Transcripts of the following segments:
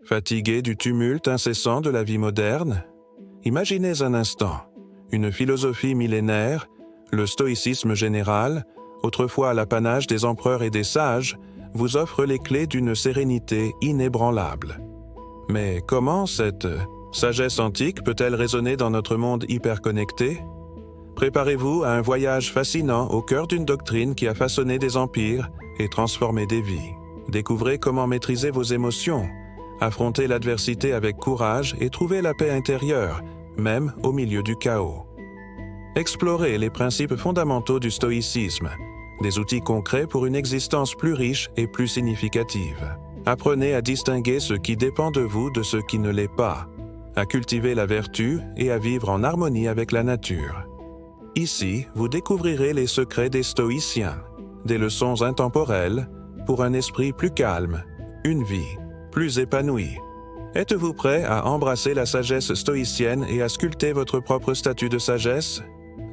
Fatigué du tumulte incessant de la vie moderne? Imaginez un instant, une philosophie millénaire, le stoïcisme général, autrefois l'apanage des empereurs et des sages, vous offre les clés d'une sérénité inébranlable. Mais comment cette sagesse antique peut-elle résonner dans notre monde hyperconnecté? Préparez-vous à un voyage fascinant au cœur d'une doctrine qui a façonné des empires et transformé des vies. Découvrez comment maîtriser vos émotions, affronter l'adversité avec courage et trouver la paix intérieure, même au milieu du chaos. Explorez les principes fondamentaux du stoïcisme, des outils concrets pour une existence plus riche et plus significative. Apprenez à distinguer ce qui dépend de vous de ce qui ne l'est pas, à cultiver la vertu et à vivre en harmonie avec la nature. Ici, vous découvrirez les secrets des stoïciens, des leçons intemporelles pour un esprit plus calme, une vie plus épanouie. Êtes-vous prêt à embrasser la sagesse stoïcienne et à sculpter votre propre statut de sagesse?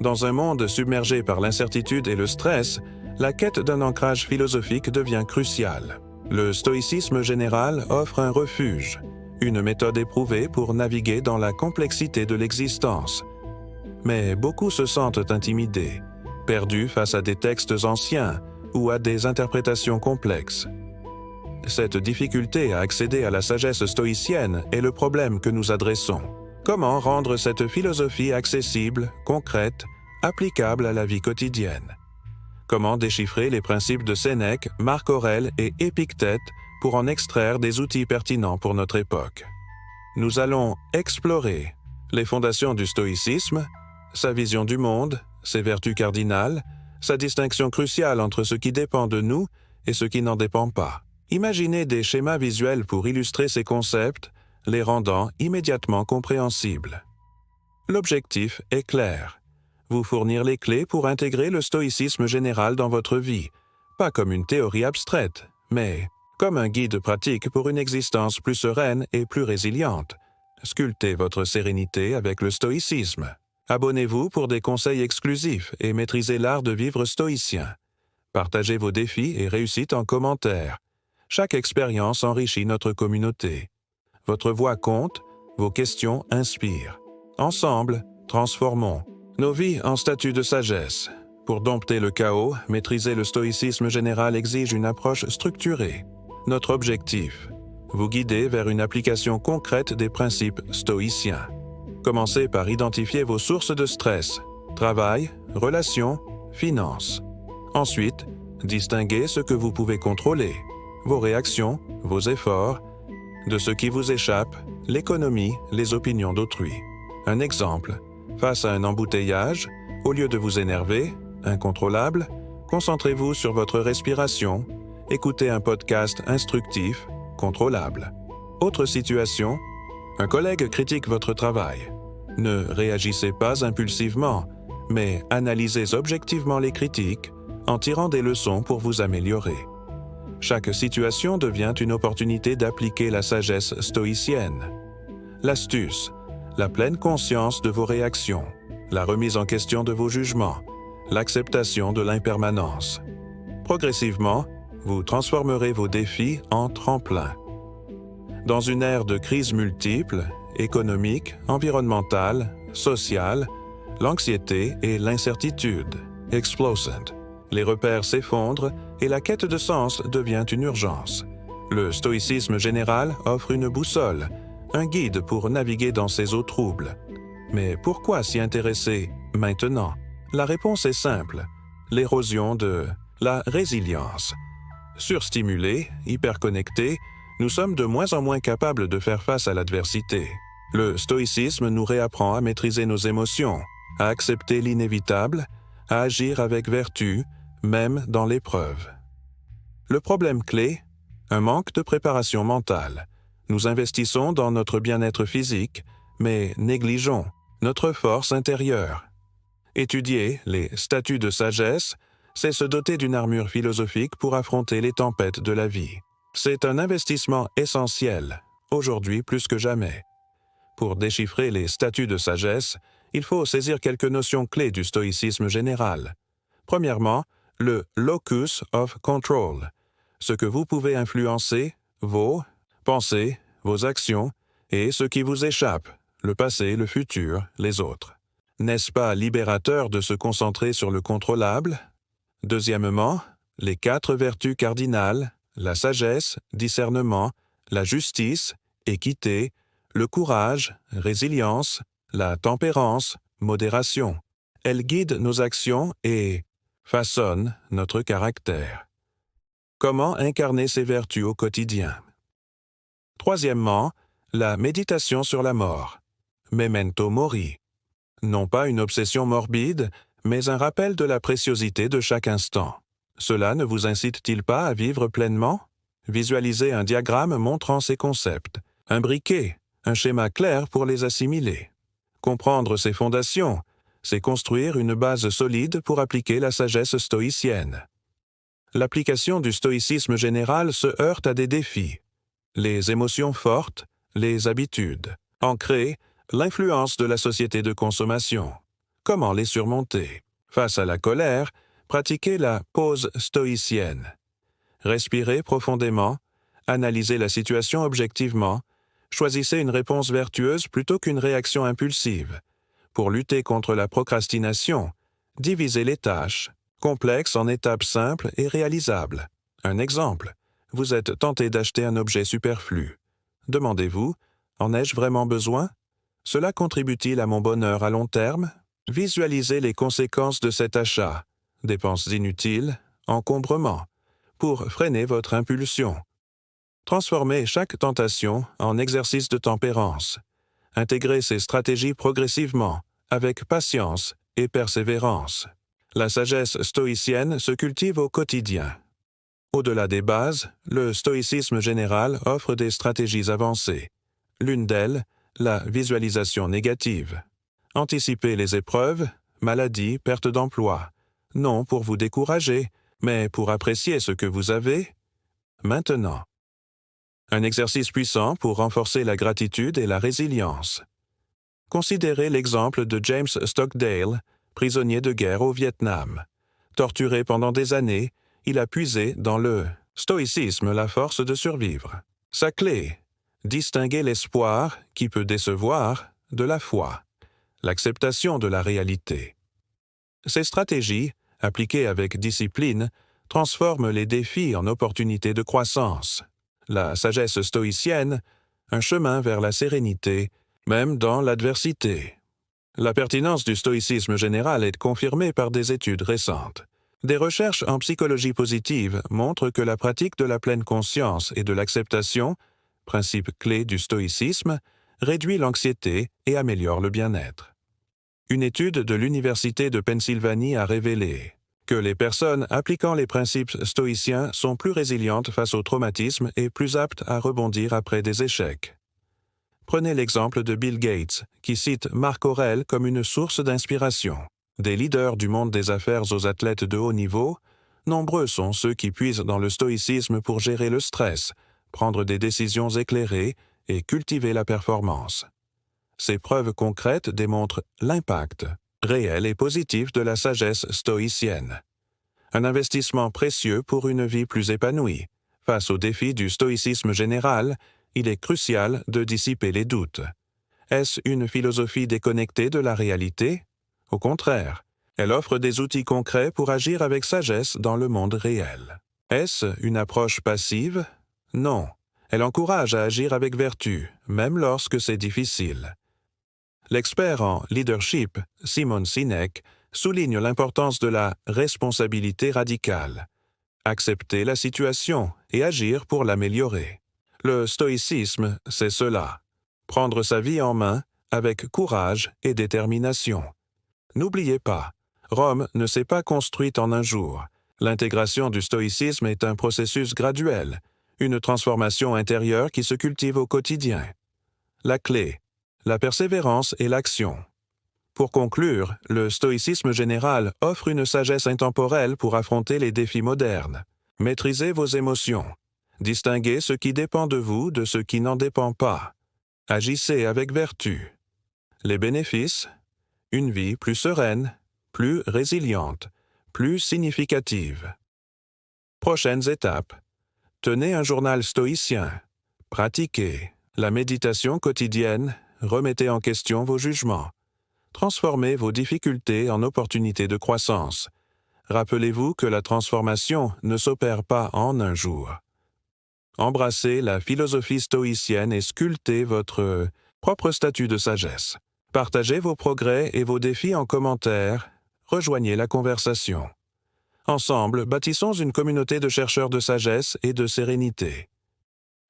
Dans un monde submergé par l'incertitude et le stress, la quête d'un ancrage philosophique devient cruciale. Le stoïcisme général offre un refuge, une méthode éprouvée pour naviguer dans la complexité de l'existence. Mais beaucoup se sentent intimidés, perdus face à des textes anciens ou à des interprétations complexes. Cette difficulté à accéder à la sagesse stoïcienne est le problème que nous adressons. Comment rendre cette philosophie accessible, concrète, applicable à la vie quotidienne? Comment déchiffrer les principes de Sénèque, Marc Aurèle et Épictète pour en extraire des outils pertinents pour notre époque? Nous allons explorer les fondations du stoïcisme, sa vision du monde, ses vertus cardinales, sa distinction cruciale entre ce qui dépend de nous et ce qui n'en dépend pas. Imaginez des schémas visuels pour illustrer ces concepts, les rendant immédiatement compréhensibles. L'objectif est clair, vous fournir les clés pour intégrer le stoïcisme général dans votre vie, pas comme une théorie abstraite, mais comme un guide pratique pour une existence plus sereine et plus résiliente. Sculptez votre sérénité avec le stoïcisme. Abonnez-vous pour des conseils exclusifs et maîtrisez l'art de vivre stoïcien. Partagez vos défis et réussites en commentaire. Chaque expérience enrichit notre communauté. Votre voix compte, vos questions inspirent. Ensemble, transformons nos vies en statut de sagesse. Pour dompter le chaos, maîtriser le stoïcisme général exige une approche structurée. Notre objectif, vous guider vers une application concrète des principes stoïciens. Commencez par identifier vos sources de stress, travail, relations, finances. Ensuite, distinguez ce que vous pouvez contrôler, vos réactions, vos efforts, de ce qui vous échappe, l'économie, les opinions d'autrui. Un exemple, face à un embouteillage, au lieu de vous énerver, incontrôlable, concentrez-vous sur votre respiration, écoutez un podcast instructif, contrôlable. Autre situation, un collègue critique votre travail. Ne réagissez pas impulsivement, mais analysez objectivement les critiques en tirant des leçons pour vous améliorer. Chaque situation devient une opportunité d'appliquer la sagesse stoïcienne. L'astuce, la pleine conscience de vos réactions, la remise en question de vos jugements, l'acceptation de l'impermanence. Progressivement, vous transformerez vos défis en tremplins. Dans une ère de crises multiples, économique, environnementale, sociale, l'anxiété et l'incertitude, explosent. Les repères s'effondrent et la quête de sens devient une urgence. Le stoïcisme général offre une boussole, un guide pour naviguer dans ces eaux troubles. Mais pourquoi s'y intéresser maintenant? La réponse est simple, l'érosion de la résilience. Surstimulés, hyperconnectés, nous sommes de moins en moins capables de faire face à l'adversité. Le stoïcisme nous réapprend à maîtriser nos émotions, à accepter l'inévitable, à agir avec vertu, même dans l'épreuve. Le problème clé, un manque de préparation mentale. Nous investissons dans notre bien-être physique, mais négligeons notre force intérieure. Étudier les statuts de sagesse, c'est se doter d'une armure philosophique pour affronter les tempêtes de la vie. C'est un investissement essentiel, aujourd'hui plus que jamais. Pour déchiffrer les statuts de sagesse, il faut saisir quelques notions clés du stoïcisme général. Premièrement, le locus of control, ce que vous pouvez influencer, vos pensées, vos actions et ce qui vous échappe, le passé, le futur, les autres. N'est-ce pas libérateur de se concentrer sur le contrôlable? Deuxièmement, les 4 vertus cardinales, la sagesse, discernement, la justice, équité, le courage, résilience, la tempérance, modération. Elles guident nos actions et façonnent notre caractère. Comment incarner ces vertus au quotidien? Troisièmement, la méditation sur la mort. Memento mori. Non pas une obsession morbide, mais un rappel de la préciosité de chaque instant. Cela ne vous incite-t-il pas à vivre pleinement? Visualisez un diagramme montrant ces concepts, un briquet, un schéma clair pour les assimiler. Comprendre ces fondations, c'est construire une base solide pour appliquer la sagesse stoïcienne. L'application du stoïcisme général se heurte à des défis. Les émotions fortes, les habitudes, ancrées, l'influence de la société de consommation. Comment les surmonter? Face à la colère, pratiquez la pause stoïcienne. Respirez profondément, analysez la situation objectivement, choisissez une réponse vertueuse plutôt qu'une réaction impulsive. Pour lutter contre la procrastination, divisez les tâches, complexes en étapes simples et réalisables. Un exemple, vous êtes tenté d'acheter un objet superflu. Demandez-vous, en ai-je vraiment besoin? Cela contribue-t-il à mon bonheur à long terme? Visualisez les conséquences de cet achat, dépenses inutiles, encombrements, pour freiner votre impulsion. Transformez chaque tentation en exercice de tempérance. Intégrez ces stratégies progressivement, avec patience et persévérance. La sagesse stoïcienne se cultive au quotidien. Au-delà des bases, le stoïcisme général offre des stratégies avancées. L'une d'elles, la visualisation négative. Anticipez les épreuves, maladies, perte d'emploi, non pour vous décourager, mais pour apprécier ce que vous avez maintenant. Un exercice puissant pour renforcer la gratitude et la résilience. Considérez l'exemple de James Stockdale, prisonnier de guerre au Vietnam. Torturé pendant des années, il a puisé dans le stoïcisme la force de survivre. Sa clé, distinguer l'espoir, qui peut décevoir, de la foi, l'acceptation de la réalité. Ces stratégies, appliquées avec discipline, transforment les défis en opportunités de croissance. La sagesse stoïcienne, un chemin vers la sérénité, même dans l'adversité. La pertinence du stoïcisme général est confirmée par des études récentes. Des recherches en psychologie positive montrent que la pratique de la pleine conscience et de l'acceptation, principe clé du stoïcisme, réduit l'anxiété et améliore le bien-être. Une étude de l'Université de Pennsylvanie a révélé que les personnes appliquant les principes stoïciens sont plus résilientes face au traumatisme et plus aptes à rebondir après des échecs. Prenez l'exemple de Bill Gates, qui cite Marc Aurèle comme une source d'inspiration. Des leaders du monde des affaires aux athlètes de haut niveau, nombreux sont ceux qui puisent dans le stoïcisme pour gérer le stress, prendre des décisions éclairées et cultiver la performance. Ces preuves concrètes démontrent l'impact réel et positif de la sagesse stoïcienne. Un investissement précieux pour une vie plus épanouie. Face aux défis du stoïcisme général, il est crucial de dissiper les doutes. Est-ce une philosophie déconnectée de la réalité? Au contraire, elle offre des outils concrets pour agir avec sagesse dans le monde réel. Est-ce une approche passive? Non. Elle encourage à agir avec vertu, même lorsque c'est difficile. L'expert en leadership, Simon Sinek, souligne l'importance de la responsabilité radicale. Accepter la situation et agir pour l'améliorer. Le stoïcisme, c'est cela. Prendre sa vie en main avec courage et détermination. N'oubliez pas, Rome ne s'est pas construite en un jour. L'intégration du stoïcisme est un processus graduel, une transformation intérieure qui se cultive au quotidien. La clé, la persévérance et l'action. Pour conclure, le stoïcisme général offre une sagesse intemporelle pour affronter les défis modernes. Maîtrisez vos émotions. Distinguez ce qui dépend de vous de ce qui n'en dépend pas. Agissez avec vertu. Les bénéfices? Une vie plus sereine, plus résiliente, plus significative. Prochaines étapes. Tenez un journal stoïcien. Pratiquez. La méditation quotidienne, remettez en question vos jugements. Transformez vos difficultés en opportunités de croissance. Rappelez-vous que la transformation ne s'opère pas en un jour. Embrassez la philosophie stoïcienne et sculptez votre propre statut de sagesse. Partagez vos progrès et vos défis en commentaire. Rejoignez la conversation. Ensemble, bâtissons une communauté de chercheurs de sagesse et de sérénité.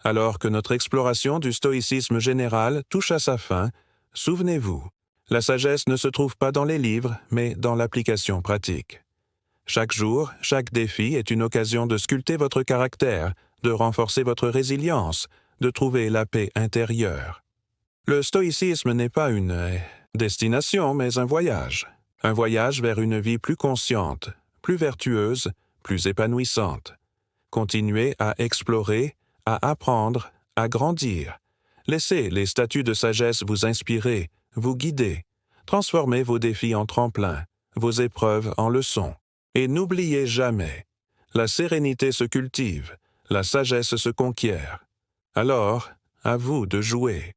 Alors que notre exploration du stoïcisme général touche à sa fin, souvenez-vous, la sagesse ne se trouve pas dans les livres, mais dans l'application pratique. Chaque jour, chaque défi est une occasion de sculpter votre caractère, de renforcer votre résilience, de trouver la paix intérieure. Le stoïcisme n'est pas une destination, mais un voyage. Un voyage vers une vie plus consciente, plus vertueuse, plus épanouissante. Continuez à explorer, à apprendre, à grandir. Laissez les statues de sagesse vous inspirer, vous guider. Transformez vos défis en tremplins, vos épreuves en leçons. Et n'oubliez jamais, la sérénité se cultive, la sagesse se conquiert. Alors, à vous de jouer.